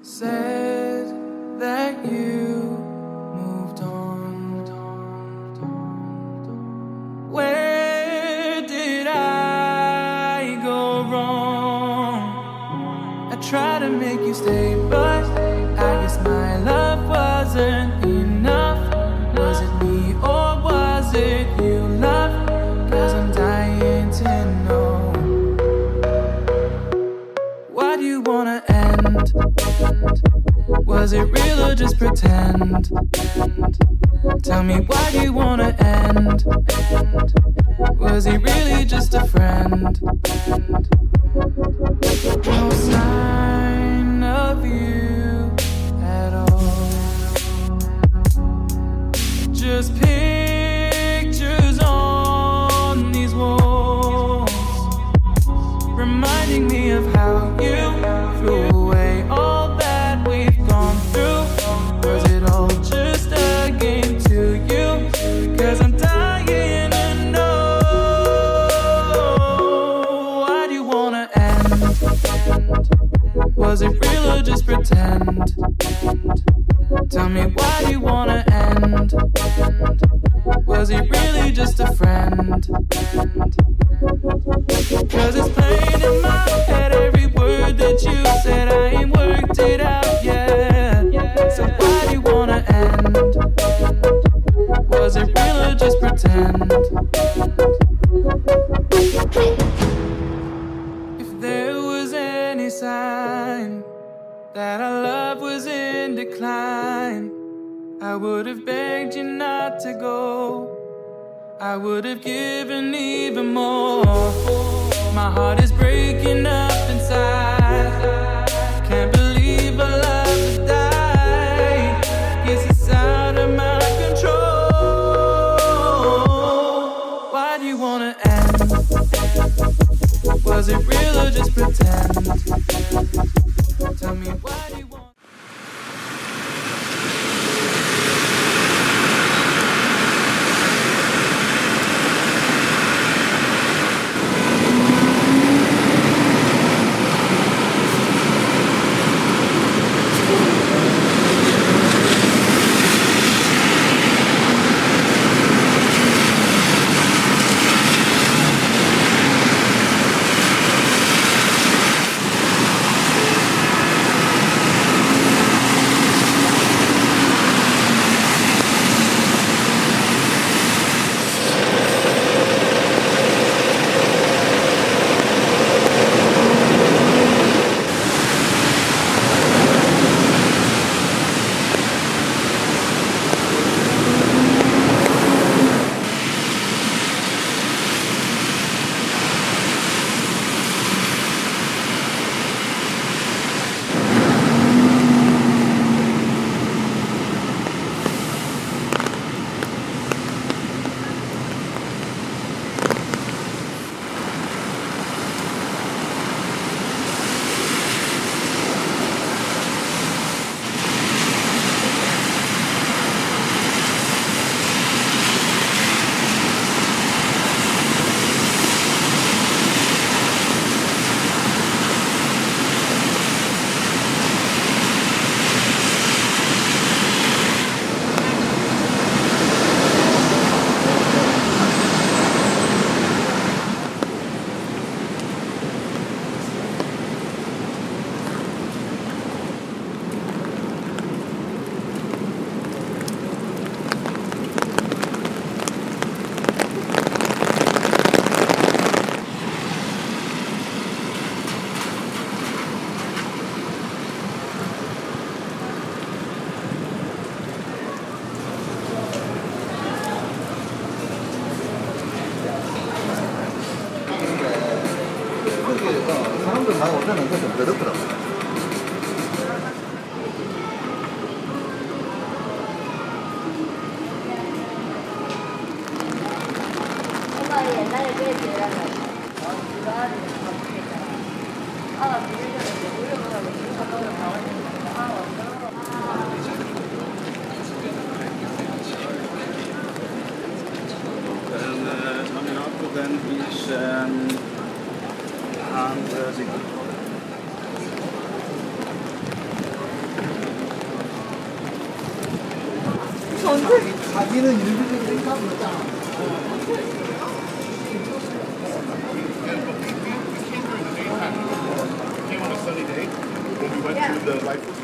said that you moved on. Where did I go wrong? I tried to make you stay, but I guess my love wasn't enough. Was it me or was it you, love? 'Cause I'm dying to know. Why do you wanna end? Was it real or just pretend? Tell me, why do you wanna end? Was he really just a friend? No sign of you at all. Just pictures on these walls, reminding me of how you threw away all that we've gone through. Was it all just a game to you? 'Cause I'm dying to know. Why do you wanna end? Was it real or just pretend? Tell me, why do you wanna end? Was he really just a friend? 'Cause it's plain in my head, every word that you said, I ain't worked it out yet. So why do you wanna end? Was it real or just pretend? If there was any sign that our love was in decline, I would have begged you not to go. I would have given even more. My heart is breaking up inside. Can't believe our love has died. Guess it's out of my control. Why do you wanna end? Was it real or just pretend? Tell me, why do you want? 사람들 다 오전은 좀 그렇더라고. 엄마 옛날에 그랬지. Dann ist 사진은 일부러 이렇게 하고 있잖아. Came on a sunny day when we went to the life.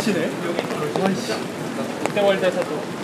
치네 여기. 와이씨. 롯데월드에서도.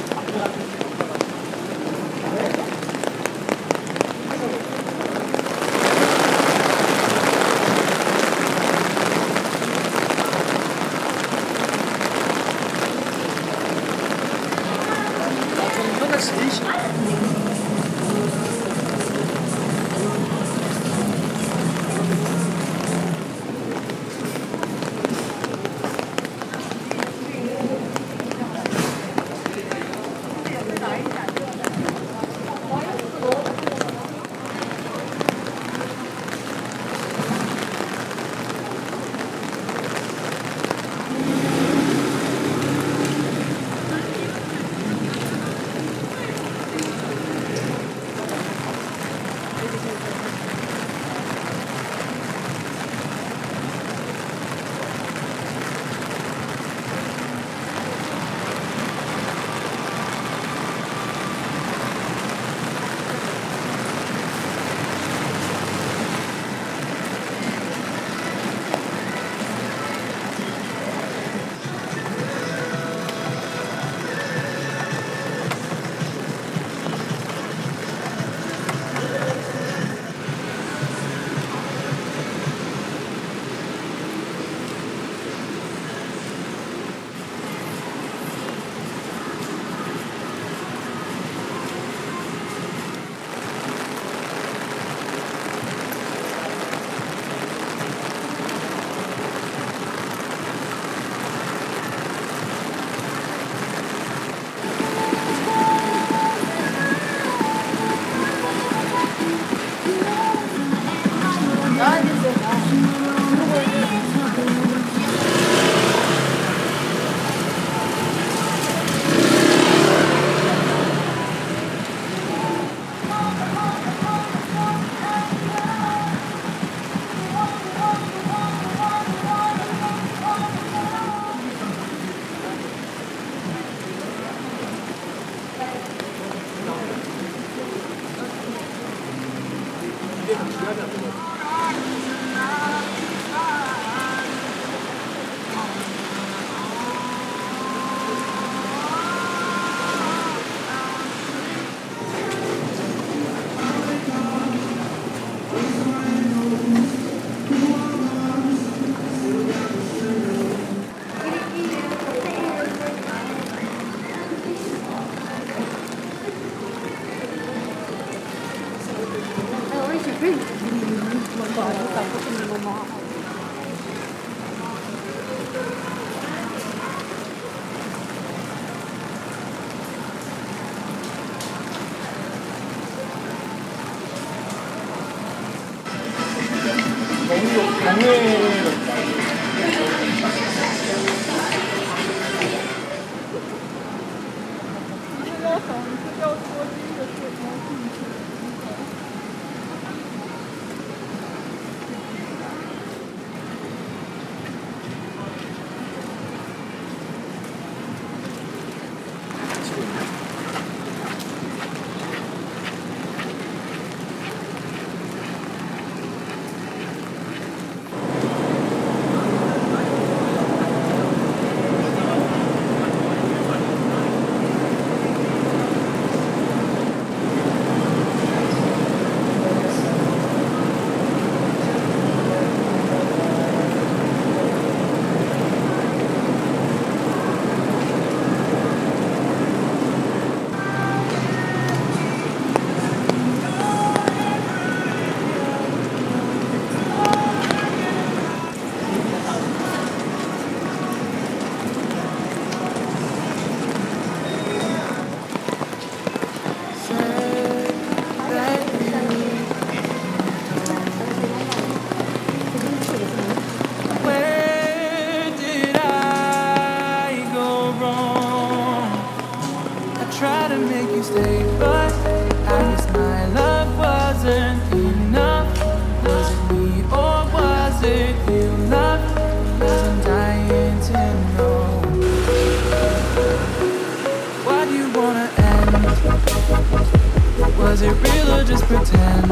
it real or just pretend?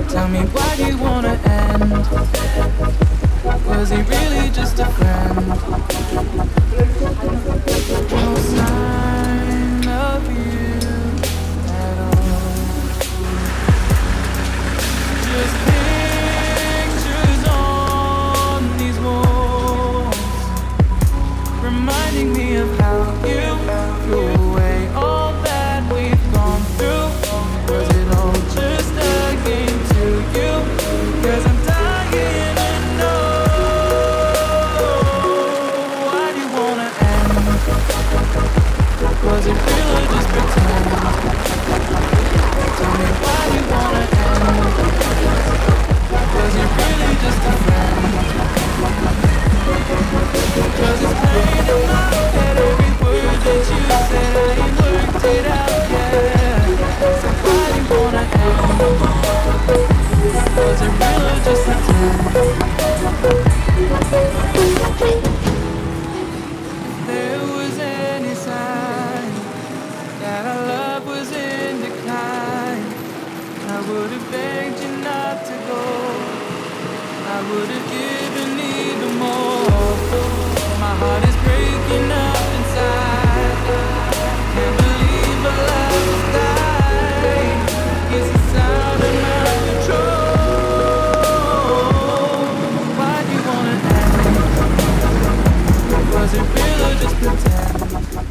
Tell me why you wanna end. Was he really just a friend? No sign of you at all. Just pictures on these walls, reminding me of how you threw away all that we've gone through. Was it all just a game to you? 'Cause I'm dying to know. Why do you wanna end? Was it real or just pretend? Tell me why you wanna end. Was it really just a friend? 'Cause it's plain in my head, every word that you said, I ain't worked it out yet. So why do you wanna end? Was it real or just pretend? If there was any sign that our love was in decline, I would have begged you not to go. I would have given even more. My heart is breaking up inside. Can't believe my love has died. Guess it's out of my control. Why do you wanna end? Was it real or just pretend?